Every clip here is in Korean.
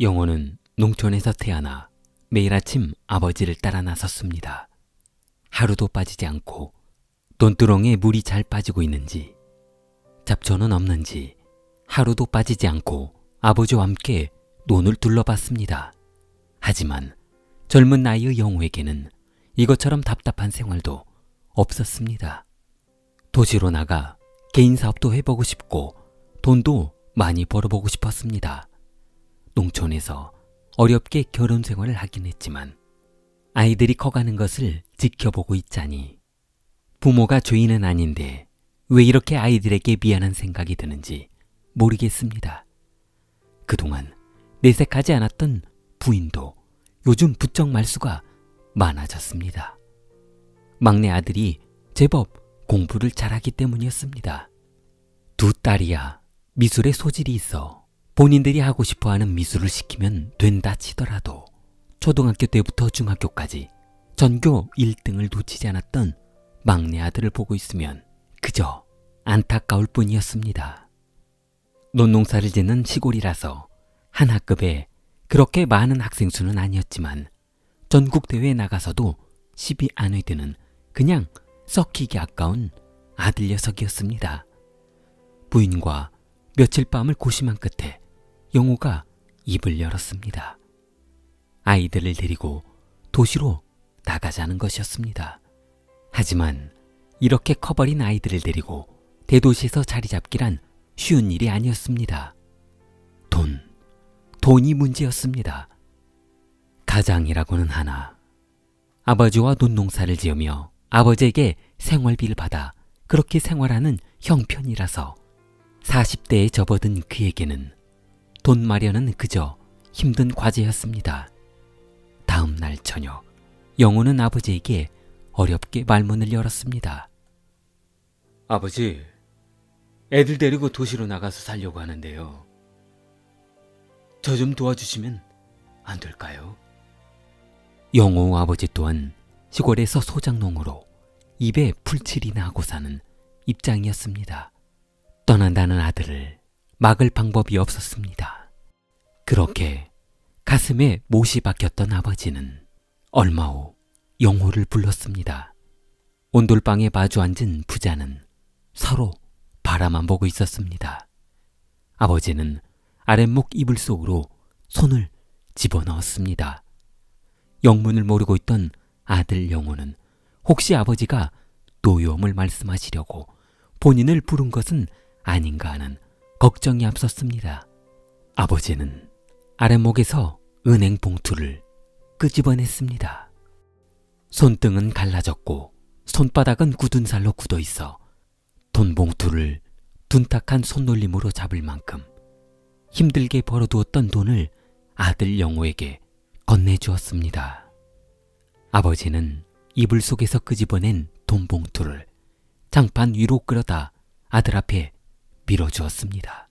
영호는 농촌에서 태어나 매일 아침 아버지를 따라 나섰습니다. 하루도 빠지지 않고 논두렁에 물이 잘 빠지고 있는지, 잡초는 없는지 하루도 빠지지 않고 아버지와 함께 논을 둘러봤습니다. 하지만 젊은 나이의 영호에게는 이것처럼 답답한 생활도 없었습니다. 도시로 나가 개인 사업도 해보고 싶고 돈도 많이 벌어보고 싶었습니다. 농촌에서 어렵게 결혼 생활을 하긴 했지만 아이들이 커가는 것을 지켜보고 있자니 부모가 죄인은 아닌데 왜 이렇게 아이들에게 미안한 생각이 드는지 모르겠습니다. 그동안 내색하지 않았던 부인도 요즘 부쩍 말수가 많아졌습니다. 막내 아들이 제법 공부를 잘하기 때문이었습니다. 두 딸이야 미술에 소질이 있어 본인들이 하고 싶어하는 미술을 시키면 된다 치더라도 초등학교 때부터 중학교까지 전교 1등을 놓치지 않았던 막내 아들을 보고 있으면 그저 안타까울 뿐이었습니다. 논농사를 짓는 시골이라서 한 학급에 그렇게 많은 학생 수는 아니었지만 전국대회에 나가서도 10위 안에 드는 그냥 썩히기 아까운 아들 녀석이었습니다. 부인과 며칠 밤을 고심한 끝에 영호가 입을 열었습니다. 아이들을 데리고 도시로 나가자는 것이었습니다. 하지만 이렇게 커버린 아이들을 데리고 대도시에서 자리 잡기란 쉬운 일이 아니었습니다. 돈이 문제였습니다. 가장이라고는 하나 아버지와 논농사를 지으며 아버지에게 생활비를 받아 그렇게 생활하는 형편이라서 40대에 접어든 그에게는 돈 마련은 그저 힘든 과제였습니다. 다음 날 저녁 영호는 아버지에게 어렵게 말문을 열었습니다. 아버지, 애들 데리고 도시로 나가서 살려고 하는데요. 저 좀 도와주시면 안 될까요? 영호 아버지 또한 시골에서 소작농으로 입에 풀칠이나 하고 사는 입장이었습니다. 떠난다는 아들을 막을 방법이 없었습니다. 그렇게 가슴에 못이 박혔던 아버지는 얼마 후 영호를 불렀습니다. 온돌방에 마주 앉은 부자는 서로 바라만 보고 있었습니다. 아버지는 아랫목 이불 속으로 손을 집어넣었습니다. 영문을 모르고 있던 아들 영호는 혹시 아버지가 노여움을 말씀하시려고 본인을 부른 것은 아닌가 하는 걱정이 앞섰습니다. 아버지는 아랫목에서 은행 봉투를 끄집어냈습니다. 손등은 갈라졌고 손바닥은 굳은 살로 굳어 있어 돈 봉투를 둔탁한 손놀림으로 잡을 만큼 힘들게 벌어두었던 돈을 아들 영호에게 건네주었습니다. 아버지는 이불 속에서 끄집어낸 돈 봉투를 장판 위로 끌어다 아들 앞에 밀어주었습니다.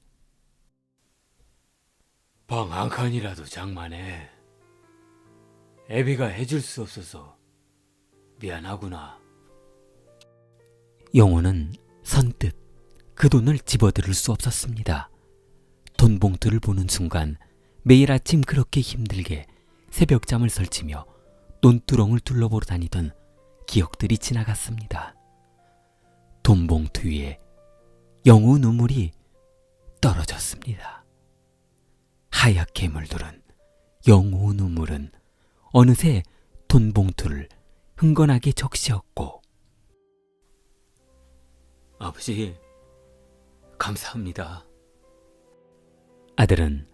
방 한 칸이라도 장만해. 애비가 해줄 수 없어서 미안하구나. 영호는 선뜻 그 돈을 집어들을 수 없었습니다. 돈 봉투를 보는 순간 매일 아침 그렇게 힘들게 새벽잠을 설치며 논두렁을 둘러보러 다니던 기억들이 지나갔습니다. 돈 봉투 위에 영호 눈물이 떨어졌습니다. 하얗게 물들은 영호 눈물은 어느새 돈 봉투를 흥건하게 적시었고 아버지, 감사합니다. 아들은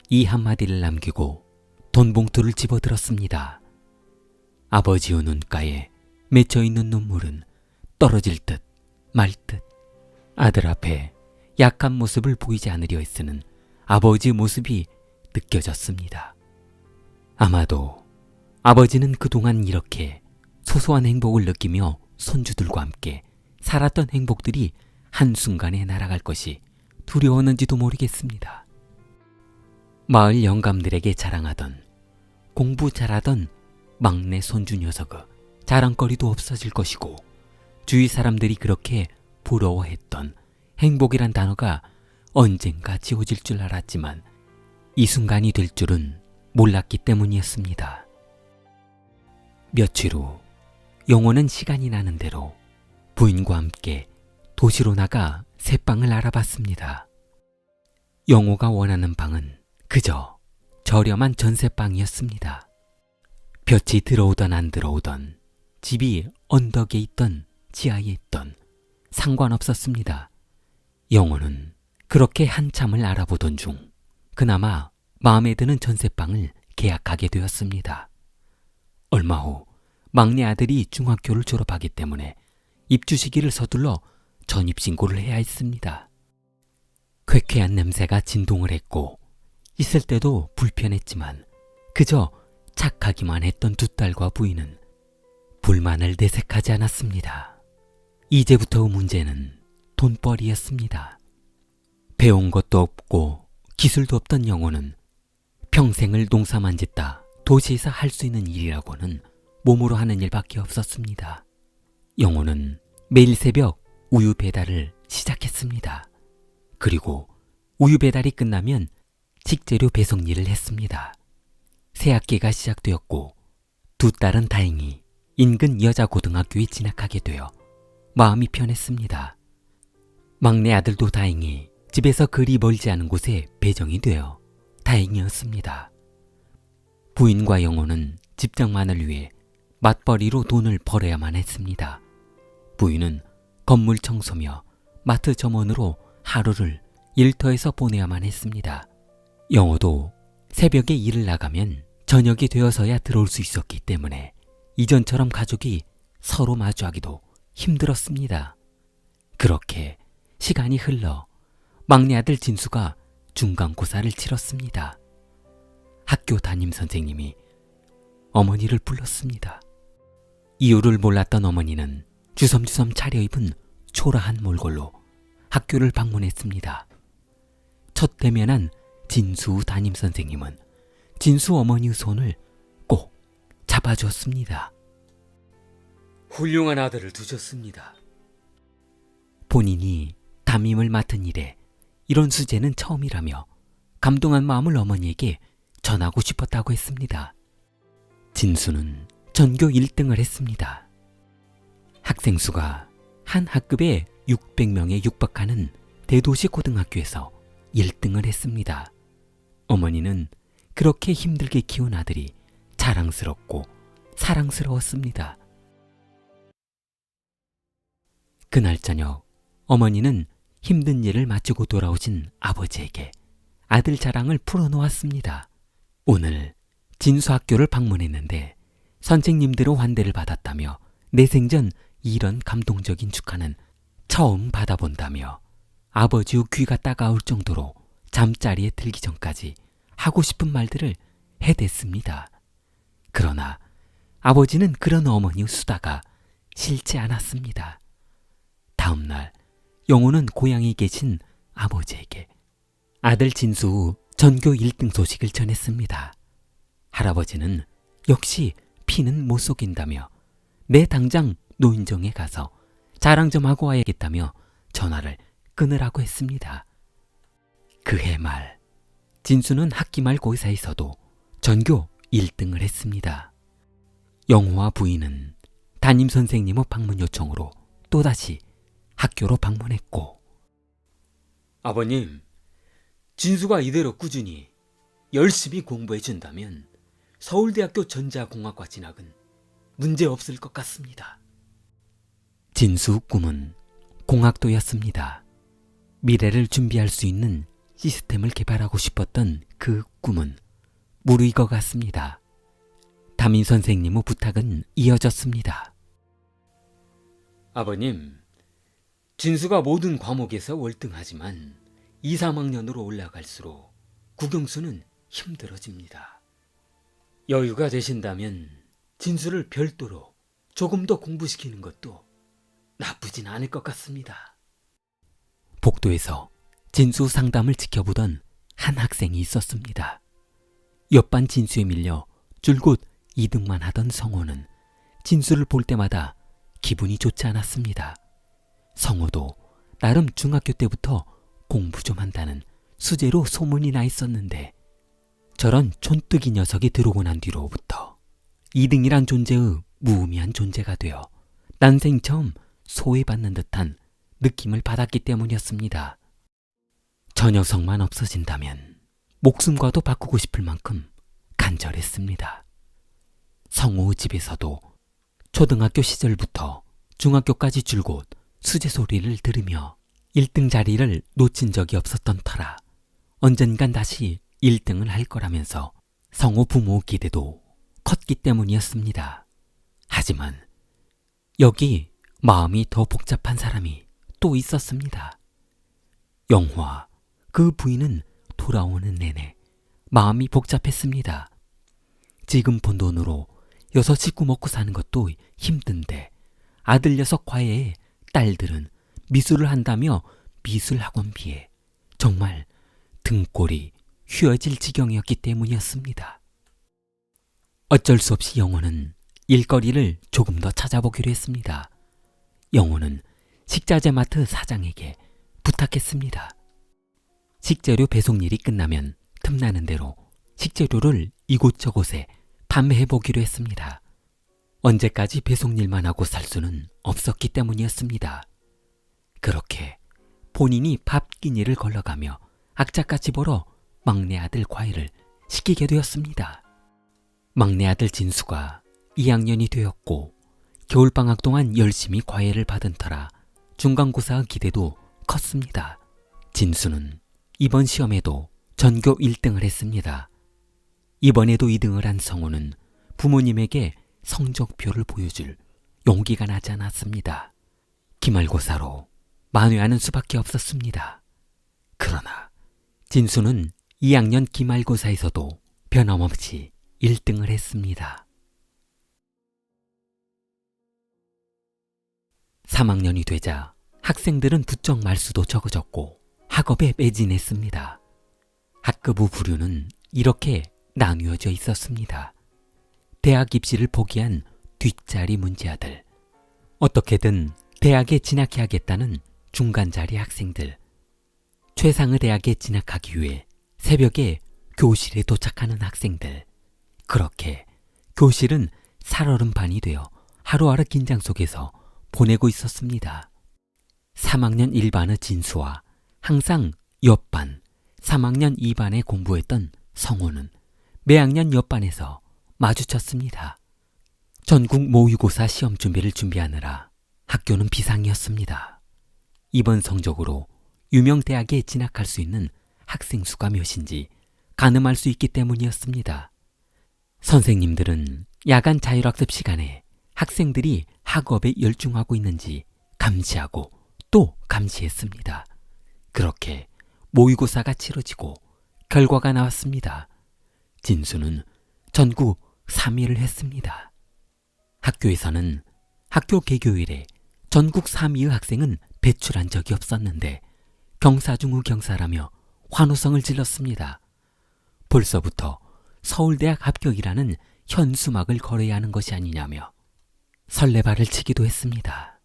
이 한마디를 남기고 돈 봉투를 집어들었습니다. 아버지의 눈가에 맺혀있는 눈물은 떨어질 듯 말 듯 아들 앞에 약한 모습을 보이지 않으려 애쓰는 아버지의 모습이 느껴졌습니다. 아마도 아버지는 그동안 이렇게 소소한 행복을 느끼며 손주들과 함께 살았던 행복들이 한순간에 날아갈 것이 두려웠는지도 모르겠습니다. 마을 영감들에게 자랑하던 공부 잘하던 막내 손주 녀석의 자랑거리도 없어질 것이고 주위 사람들이 그렇게 부러워했던 행복이란 단어가 언젠가 지워질 줄 알았지만 이 순간이 될 줄은 몰랐기 때문이었습니다. 며칠 후 영호는 시간이 나는 대로 부인과 함께 도시로 나가 새 방을 알아봤습니다. 영호가 원하는 방은 그저 저렴한 전세방이었습니다. 볕이 들어오던 안 들어오던, 집이 언덕에 있던 지하에 있던 상관없었습니다. 영호는 그렇게 한참을 알아보던 중 그나마 마음에 드는 전세방을 계약하게 되었습니다. 얼마 후 막내 아들이 중학교를 졸업하기 때문에 입주 시기를 서둘러 전입신고를 해야 했습니다. 쾌쾌한 냄새가 진동을 했고 있을 때도 불편했지만 그저 착하기만 했던 두 딸과 부인은 불만을 내색하지 않았습니다. 이제부터 문제는 돈벌이였습니다. 배운 것도 없고 기술도 없던 영호는 평생을 농사만 짓다 도시에서 할 수 있는 일이라고는 몸으로 하는 일밖에 없었습니다. 영호는 매일 새벽 우유 배달을 시작했습니다. 그리고 우유 배달이 끝나면 식재료 배송 일을 했습니다. 새학기가 시작되었고 두 딸은 다행히 인근 여자 고등학교에 진학하게 되어 마음이 편했습니다. 막내 아들도 다행히 집에서 그리 멀지 않은 곳에 배정이 되어 다행이었습니다. 부인과 영호는 집장만을 위해 맞벌이로 돈을 벌어야만 했습니다. 부인은 건물 청소며 마트 점원으로 하루를 일터에서 보내야만 했습니다. 영호도 새벽에 일을 나가면 저녁이 되어서야 들어올 수 있었기 때문에 이전처럼 가족이 서로 마주하기도 힘들었습니다. 그렇게 시간이 흘러 막내 아들 진수가 중간고사를 치렀습니다. 학교 담임선생님이 어머니를 불렀습니다. 이유를 몰랐던 어머니는 주섬주섬 차려입은 초라한 몰골로 학교를 방문했습니다. 첫 대면한 진수 담임선생님은 진수 어머니의 손을 꼭 잡아주었습니다. 훌륭한 아들을 두셨습니다. 본인이 담임을 맡은 일에 이런 수재는 처음이라며 감동한 마음을 어머니에게 전하고 싶었다고 했습니다. 진수는 전교 1등을 했습니다. 학생 수가 한 학급에 600명에 육박하는 대도시 고등학교에서 1등을 했습니다. 어머니는 그렇게 힘들게 키운 아들이 자랑스럽고 사랑스러웠습니다. 그날 저녁 어머니는 힘든 일을 마치고 돌아오신 아버지에게 아들 자랑을 풀어놓았습니다. 오늘 진수 학교를 방문했는데 선생님들의 환대를 받았다며 내 생전 이런 감동적인 축하는 처음 받아본다며 아버지의 귀가 따가울 정도로 잠자리에 들기 전까지 하고 싶은 말들을 해댔습니다. 그러나 아버지는 그런 어머니의 수다가 싫지 않았습니다. 다음 날 영호는 고향에 계신 아버지에게 아들 진수 후 전교 1등 소식을 전했습니다. 할아버지는 역시 피는 못 속인다며 내 당장 노인정에 가서 자랑 좀 하고 와야겠다며 전화를 끊으라고 했습니다. 그해 말 진수는 학기말 고사에서도 전교 1등을 했습니다. 영호와 부인은 담임선생님의 방문 요청으로 또다시 학교로 방문했고, 아버님, 진수가 이대로 꾸준히 열심히 공부해준다면 서울대학교 전자공학과 진학은 문제없을 것 같습니다. 진수 꿈은 공학도였습니다. 미래를 준비할 수 있는 시스템을 개발하고 싶었던 그 꿈은 무르익어 갔습니다. 담임 선생님의 부탁은 이어졌습니다. 아버님, 진수가 모든 과목에서 월등하지만 2, 3학년으로 올라갈수록 국영수는 힘들어집니다. 여유가 되신다면 진수를 별도로 조금 더 공부시키는 것도 나쁘진 않을 것 같습니다. 복도에서 진수 상담을 지켜보던 한 학생이 있었습니다. 옆반 진수에 밀려 줄곧 2등만 하던 성호는 진수를 볼 때마다 기분이 좋지 않았습니다. 성호도 나름 중학교 때부터 공부 좀 한다는 수재로 소문이 나 있었는데 저런 촌뜨기 녀석이 들어오고 난 뒤로부터 2등이란 존재의 무의미한 존재가 되어 난생 처음 소외받는 듯한 느낌을 받았기 때문이었습니다. 저 녀석만 없어진다면 목숨과도 바꾸고 싶을 만큼 간절했습니다. 성우의 집에서도 초등학교 시절부터 중학교까지 줄곧 수제 소리를 들으며 1등 자리를 놓친 적이 없었던 터라 언젠간 다시 1등을 할 거라면서 성우 부모의 기대도 컸기 때문이었습니다. 하지만 여기 마음이 더 복잡한 사람이 또 있었습니다. 영화, 그 부인은 돌아오는 내내 마음이 복잡했습니다. 지금 번 돈으로 6 식구 먹고 사는 것도 힘든데 아들 녀석 과외에 딸들은 미술을 한다며 미술학원비에 정말 등골이 휘어질 지경이었기 때문이었습니다. 어쩔 수 없이 영호는 일거리를 조금 더 찾아보기로 했습니다. 영호는 식자재 마트 사장에게 부탁했습니다. 식재료 배송 일이 끝나면 틈나는 대로 식재료를 이곳저곳에 판매해보기로 했습니다. 언제까지 배송 일만 하고 살 수는 없었기 때문이었습니다. 그렇게 본인이 밥 끼니를 걸러가며 악착같이 벌어 막내 아들 과외를 시키게 되었습니다. 막내 아들 진수가 2학년이 되었고 겨울방학 동안 열심히 과외를 받은 터라 중간고사의 기대도 컸습니다. 진수는 이번 시험에도 전교 1등을 했습니다. 이번에도 2등을 한 성우는 부모님에게 성적표를 보여줄 용기가 나지 않았습니다. 기말고사로 만회하는 수밖에 없었습니다. 그러나 진수는 2학년 기말고사에서도 변함없이 1등을 했습니다. 3학년이 되자 학생들은 부쩍 말수도 적어졌고 학업에 매진했습니다. 학급의 부류는 이렇게 나뉘어져 있었습니다. 대학 입시를 포기한 뒷자리 문제아들, 어떻게든 대학에 진학해야겠다는 중간자리 학생들, 최상의 대학에 진학하기 위해 새벽에 교실에 도착하는 학생들, 그렇게 교실은 살얼음판이 되어 하루하루 긴장 속에서 보내고 있었습니다. 3학년 1반의 진수와 항상 옆반 3학년 2반에 공부했던 성호는 매학년 옆반에서 마주쳤습니다. 전국 모의고사 시험 준비를 준비하느라 학교는 비상이었습니다. 이번 성적으로 유명 대학에 진학할 수 있는 학생 수가 몇인지 가늠할 수 있기 때문이었습니다. 선생님들은 야간 자율학습 시간에 학생들이 학업에 열중하고 있는지 감시하고 또 감시했습니다. 그렇게 모의고사가 치러지고 결과가 나왔습니다. 진수는 전국 3위를 했습니다. 학교에서는 학교 개교일에 전국 3위의 학생은 배출한 적이 없었는데 경사 중의 경사라며 환호성을 질렀습니다. 벌써부터 서울대학 합격이라는 현수막을 걸어야 하는 것이 아니냐며 설레발을 치기도 했습니다.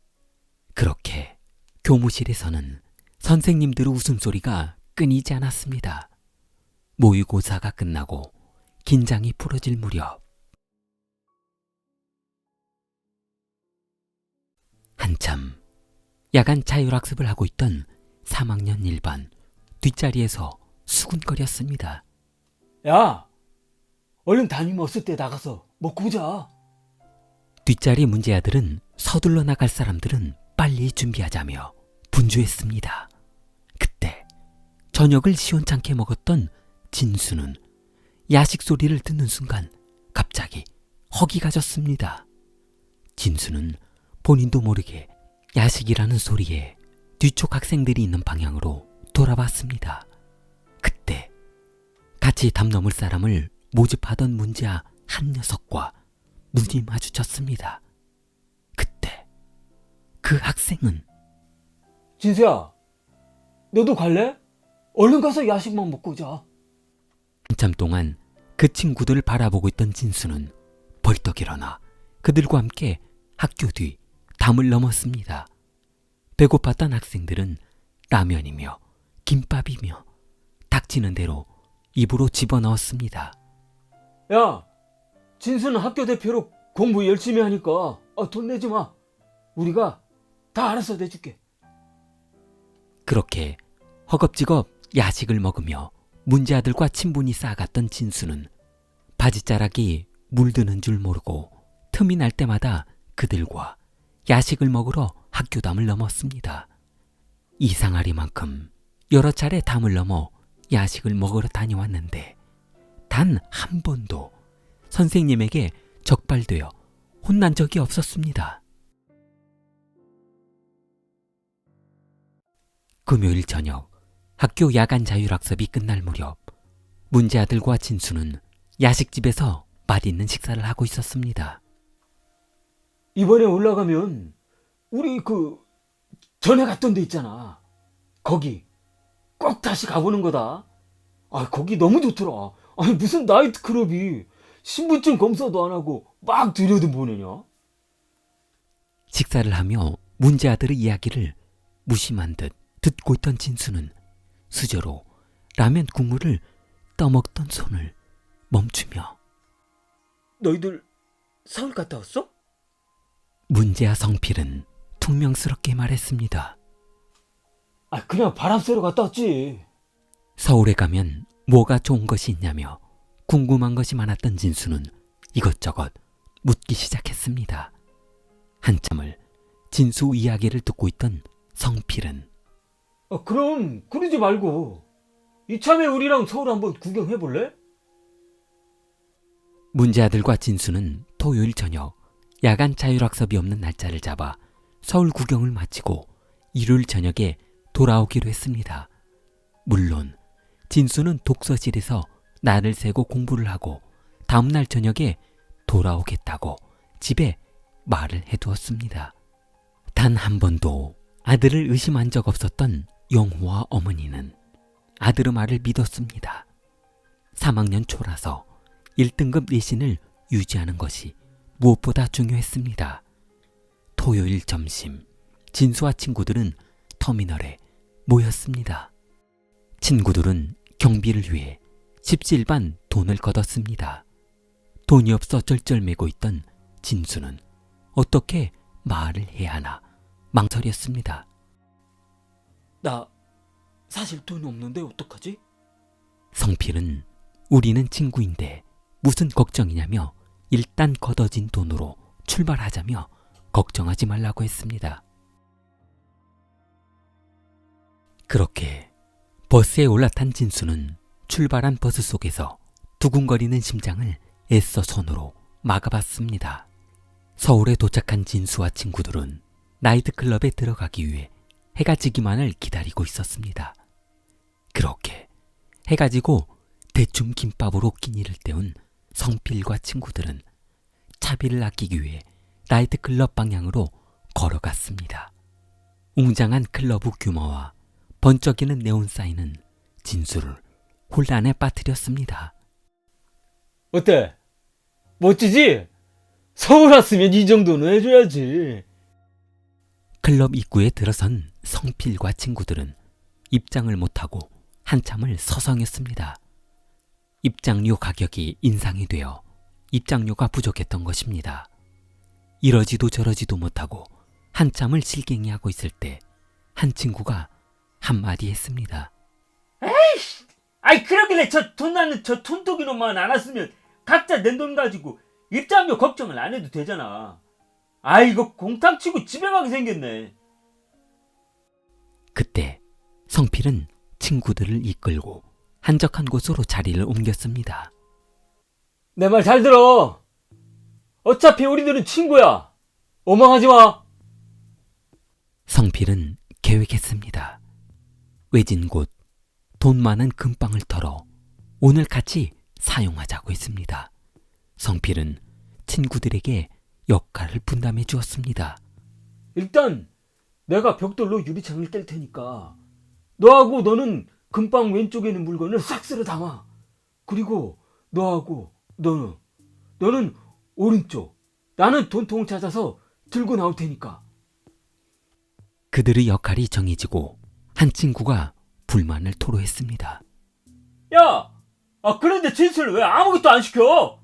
그렇게 교무실에서는 선생님들의 웃음소리가 끊이지 않았습니다. 모의고사가 끝나고 긴장이 풀어질 무렵 한참 야간 자율학습을 하고 있던 3학년 1반 뒷자리에서 수군거렸습니다. 야! 얼른 담임 없을 때 나가서 먹고 오자. 뒷자리 문제아들은 서둘러 나갈 사람들은 빨리 준비하자며 분주했습니다. 그때 저녁을 시원찮게 먹었던 진수는 야식 소리를 듣는 순간 갑자기 허기가 졌습니다. 진수는 본인도 모르게 야식이라는 소리에 뒤쪽 학생들이 있는 방향으로 돌아봤습니다. 그때 같이 담 넘을 사람을 모집하던 문제아 한 녀석과 눈이 마주쳤습니다. 그때 그 학생은 진수야, 너도 갈래? 얼른 가서 야식만 먹고 오자. 한참 동안 그 친구들을 바라보고 있던 진수는 벌떡 일어나 그들과 함께 학교 뒤 담을 넘었습니다. 배고팠던 학생들은 라면이며 김밥이며 닥치는 대로 입으로 집어넣었습니다. 야, 진수는 학교 대표로 공부 열심히 하니까 돈 내지 마. 우리가 다 알아서 내줄게. 그렇게 허겁지겁 야식을 먹으며 문제아들과 친분이 쌓아갔던 진수는 바지자락이 물드는 줄 모르고 틈이 날 때마다 그들과 야식을 먹으러 학교담을 넘었습니다. 이상하리만큼 여러 차례 담을 넘어 야식을 먹으러 다녀왔는데 단 한 번도 선생님에게 적발되어 혼난 적이 없었습니다. 금요일 저녁 학교 야간 자율학습이 끝날 무렵 문제아들과 진수는 야식집에서 맛있는 식사를 하고 있었습니다. 이번에 올라가면 우리 전에 갔던 데 있잖아. 거기 꼭 다시 가보는 거다. 거기 너무 좋더라. 무슨 나이트클럽이 신분증 검사도 안 하고 막 들여다 보내냐? 식사를 하며 문제아들의 이야기를 무심한 듯 듣고 있던 진수는 수저로 라면 국물을 떠먹던 손을 멈추며 너희들 서울 갔다 왔어? 문제아 성필은 퉁명스럽게 말했습니다. 그냥 바람 쐬러 갔다 왔지. 서울에 가면 뭐가 좋은 것이 있냐며 궁금한 것이 많았던 진수는 이것저것 묻기 시작했습니다. 한참을 진수 이야기를 듣고 있던 성필은 그럼 그러지 말고 이참에 우리랑 서울 한번 구경해 볼래? 문제아들과 진수는 토요일 저녁 야간 자율학습이 없는 날짜를 잡아 서울 구경을 마치고 일요일 저녁에 돌아오기로 했습니다. 물론 진수는 독서실에서 날을 새고 공부를 하고 다음날 저녁에 돌아오겠다고 집에 말을 해두었습니다. 단 한 번도 아들을 의심한 적 없었던 영호와 어머니는 아들의 말을 믿었습니다. 3학년 초라서 1등급 내신을 유지하는 것이 무엇보다 중요했습니다. 토요일 점심, 진수와 친구들은 터미널에 모였습니다. 친구들은 경비를 위해 십시일반 돈을 걷었습니다. 돈이 없어 쩔쩔매고 있던 진수는 어떻게 말을 해야 하나 망설였습니다. 나 사실 돈 없는데 어떡하지? 성필은 우리는 친구인데 무슨 걱정이냐며 일단 걷어진 돈으로 출발하자며 걱정하지 말라고 했습니다. 그렇게 버스에 올라탄 진수는 출발한 버스 속에서 두근거리는 심장을 애써 손으로 막아봤습니다. 서울에 도착한 진수와 친구들은 나이트클럽에 들어가기 위해 해가 지기만을 기다리고 있었습니다. 그렇게 해가 지고 대충 김밥으로 끼니를 때운 성필과 친구들은 차비를 아끼기 위해 나이트클럽 방향으로 걸어갔습니다. 웅장한 클럽의 규모와 번쩍이는 네온사인은 진수를 혼란에 빠뜨렸습니다. 어때? 멋지지? 서울 왔으면 이 정도는 해줘야지. 클럽 입구에 들어선 성필과 친구들은 입장을 못하고 한참을 서성였습니다. 입장료 가격이 인상이 되어 입장료가 부족했던 것입니다. 이러지도 저러지도 못하고 한참을 실갱이하고 있을 때 한 친구가 한마디 했습니다. 그러길래 저 돈 나는 저 돈독이 놈만 안 왔으면 각자 낸 돈 가지고 입장료 걱정을 안 해도 되잖아. 이거 공탕 치고 집에 가게 생겼네. 그때 성필은 친구들을 이끌고 한적한 곳으로 자리를 옮겼습니다. 내 말 잘 들어. 어차피 우리들은 친구야. 오망하지 마. 성필은 계획했습니다. 외진 곳, 돈 많은 금방을 털어 오늘 같이 사용하자고 했습니다. 성필은 친구들에게 역할을 분담해 주었습니다. 일단 내가 벽돌로 유리창을 뗄 테니까 너하고 너는 금방 왼쪽에 있는 물건을 싹 쓸어 담아. 그리고 너하고 너는 오른쪽, 나는 돈통을 찾아서 들고 나올 테니까. 그들의 역할이 정해지고 한 친구가 불만을 토로했습니다. 야, 그런데 진수는 왜 아무것도 안 시켜?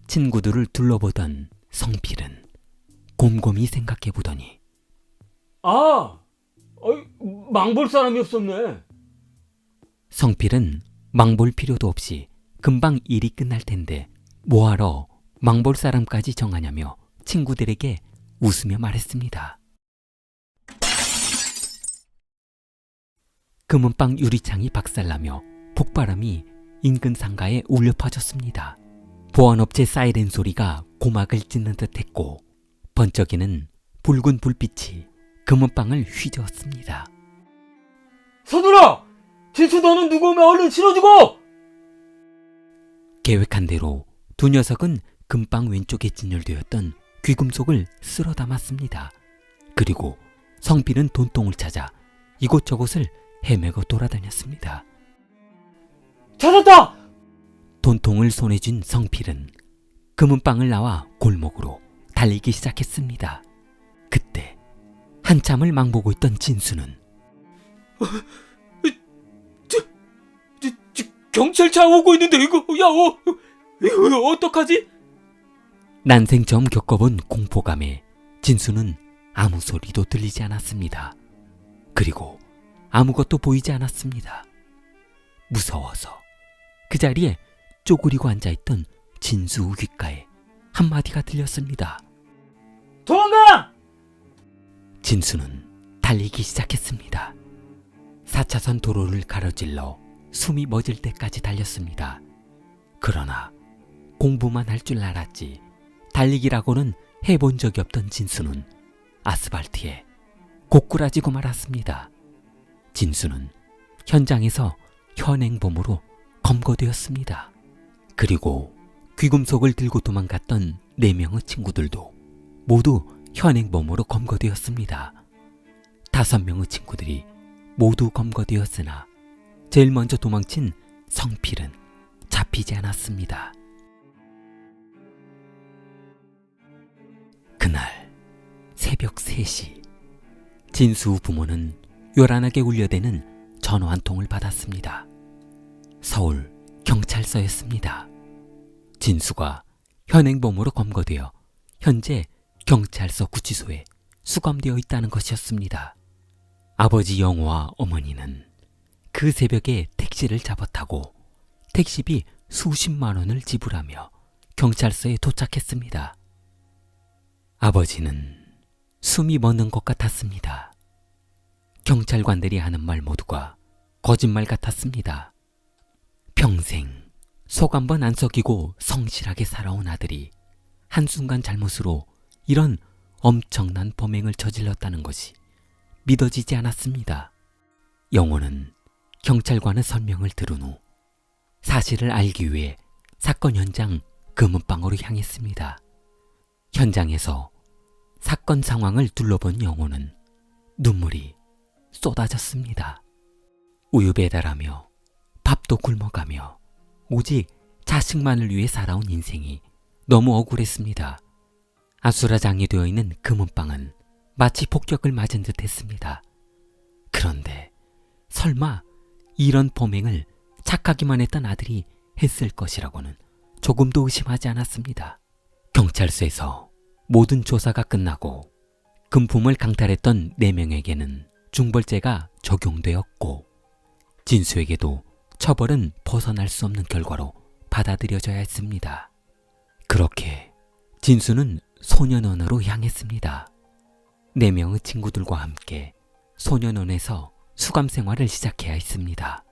친구들을 둘러보던 성필은 곰곰이 생각해보더니 망볼 사람이 없었네. 성필은 망볼 필요도 없이 금방 일이 끝날 텐데 뭐하러 망볼 사람까지 정하냐며 친구들에게 웃으며 말했습니다. 금은방 유리창이 박살나며 폭발음이 인근 상가에 울려 퍼졌습니다. 보안업체 사이렌 소리가 고막을 찢는 듯했고 번쩍이는 붉은 불빛이 금은방을 휘저었습니다. 서둘러! 진수 너는 누구 오면 얼른 실어주고! 계획한 대로 두 녀석은 금방 왼쪽에 진열되었던 귀금속을 쓸어 담았습니다. 그리고 성필은 돈통을 찾아 이곳저곳을 헤매고 돌아다녔습니다. 찾았다! 돈통을 손에 쥔 성필은 금은방을 나와 골목으로 달리기 시작했습니다. 그때 한참을 망보고 있던 진수는 경찰차 오고 있는데 이거 어떡하지? 난생 처음 겪어본 공포감에 진수는 아무 소리도 들리지 않았습니다. 그리고 아무것도 보이지 않았습니다. 무서워서 그 자리에 쪼그리고 앉아있던 진수 귓가에 한마디가 들렸습니다. 도망가! 진수는 달리기 시작했습니다. 4차선 도로를 가로질러 숨이 멎을 때까지 달렸습니다. 그러나 공부만 할 줄 알았지 달리기라고는 해본 적이 없던 진수는 아스팔트에 고꾸라지고 말았습니다. 진수는 현장에서 현행범으로 검거되었습니다. 그리고 귀금속을 들고 도망갔던 4명의 친구들도 모두 현행범으로 검거되었습니다. 5명의 친구들이 모두 검거되었으나 제일 먼저 도망친 성필은 잡히지 않았습니다. 그날 새벽 3시 진수 부모는 요란하게 울려대는 전화 한 통을 받았습니다. 서울 경찰서였습니다. 진수가 현행범으로 검거되어 현재 경찰서 구치소에 수감되어 있다는 것이었습니다. 아버지 영호와 어머니는 그 새벽에 택시를 잡아타고 택시비 수십만 원을 지불하며 경찰서에 도착했습니다. 아버지는 숨이 멎는 것 같았습니다. 경찰관들이 하는 말 모두가 거짓말 같았습니다. 평생 속 한 번 안 썩이고 성실하게 살아온 아들이 한순간 잘못으로 이런 엄청난 범행을 저질렀다는 것이 믿어지지 않았습니다. 영호는 경찰관의 설명을 들은 후 사실을 알기 위해 사건 현장 금은방으로 향했습니다. 현장에서 사건 상황을 둘러본 영호는 눈물이 쏟아졌습니다. 우유 배달하며 밥도 굶어가며 오직 자식만을 위해 살아온 인생이 너무 억울했습니다. 아수라장이 되어 있는 금은방은 마치 폭격을 맞은 듯 했습니다. 그런데 설마 이런 범행을 착하기만 했던 아들이 했을 것이라고는 조금도 의심하지 않았습니다. 경찰서에서 모든 조사가 끝나고 금품을 강탈했던 4명에게는 중벌죄가 적용되었고 진수에게도 처벌은 벗어날 수 없는 결과로 받아들여져야 했습니다. 그렇게 진수는 소년원으로 향했습니다. 4명의 친구들과 함께 소년원에서 수감 생활을 시작해야 했습니다.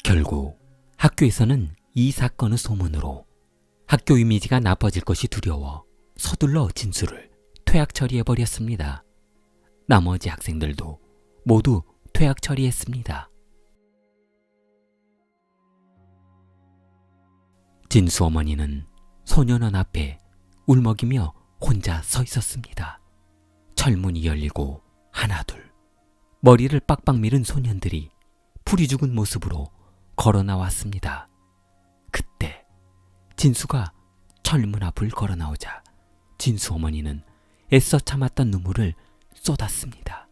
결국 학교에서는 이 사건의 소문으로 학교 이미지가 나빠질 것이 두려워 서둘러 진수를 퇴학 처리해버렸습니다. 나머지 학생들도 모두 퇴학 처리했습니다. 진수 어머니는 소년원 앞에 울먹이며 혼자 서 있었습니다. 철문이 열리고 하나둘 머리를 빡빡 밀은 소년들이 풀이 죽은 모습으로 걸어 나왔습니다. 그때 진수가 철문 앞을 걸어 나오자 진수 어머니는 애써 참았던 눈물을 쏟았습니다.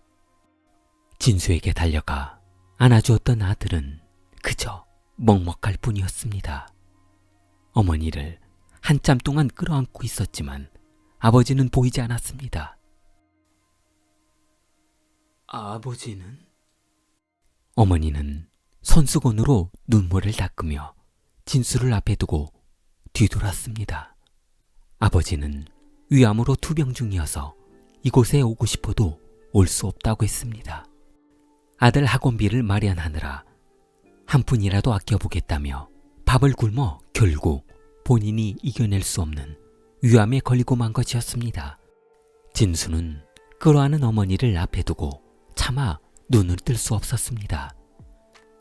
진수에게 달려가 안아주었던 아들은 그저 먹먹할 뿐이었습니다. 어머니를 한참 동안 끌어안고 있었지만 아버지는 보이지 않았습니다. 아버지는? 어머니는 손수건으로 눈물을 닦으며 진수를 앞에 두고 뒤돌았습니다. 아버지는 위암으로 투병 중이어서 이곳에 오고 싶어도 올 수 없다고 했습니다. 아들 학원비를 마련하느라 한 푼이라도 아껴보겠다며 밥을 굶어 결국 본인이 이겨낼 수 없는 위암에 걸리고 만 것이었습니다. 진수는 끌어안은 어머니를 앞에 두고 차마 눈을 뜰 수 없었습니다.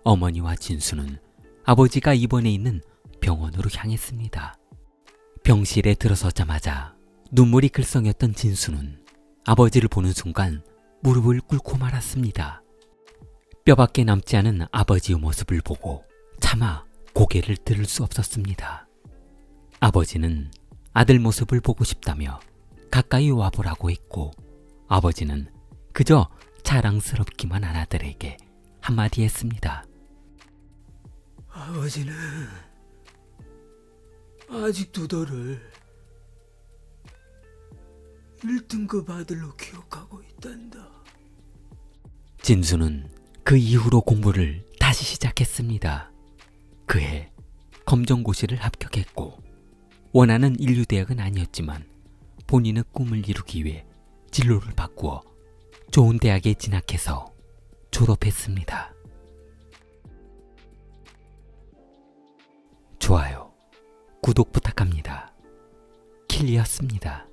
어머니와 진수는 아버지가 입원해 있는 병원으로 향했습니다. 병실에 들어서자마자 눈물이 글썽였던 진수는 아버지를 보는 순간 무릎을 꿇고 말았습니다. 뼈밖에 남지 않은 아버지의 모습을 보고 차마 고개를 들을 수 없었습니다. 아버지는 아들 모습을 보고 싶다며 가까이 와보라고 했고 아버지는 그저 자랑스럽기만 한 아들에게 한마디 했습니다. 아버지는 아직도 너를 1등급 아들로 기억하고 있단다. 진수는 그 이후로 공부를 다시 시작했습니다. 그해 검정고시를 합격했고 원하는 인류대학은 아니었지만 본인의 꿈을 이루기 위해 진로를 바꾸어 좋은 대학에 진학해서 졸업했습니다. 좋아요, 구독 부탁합니다. 킬리였습니다.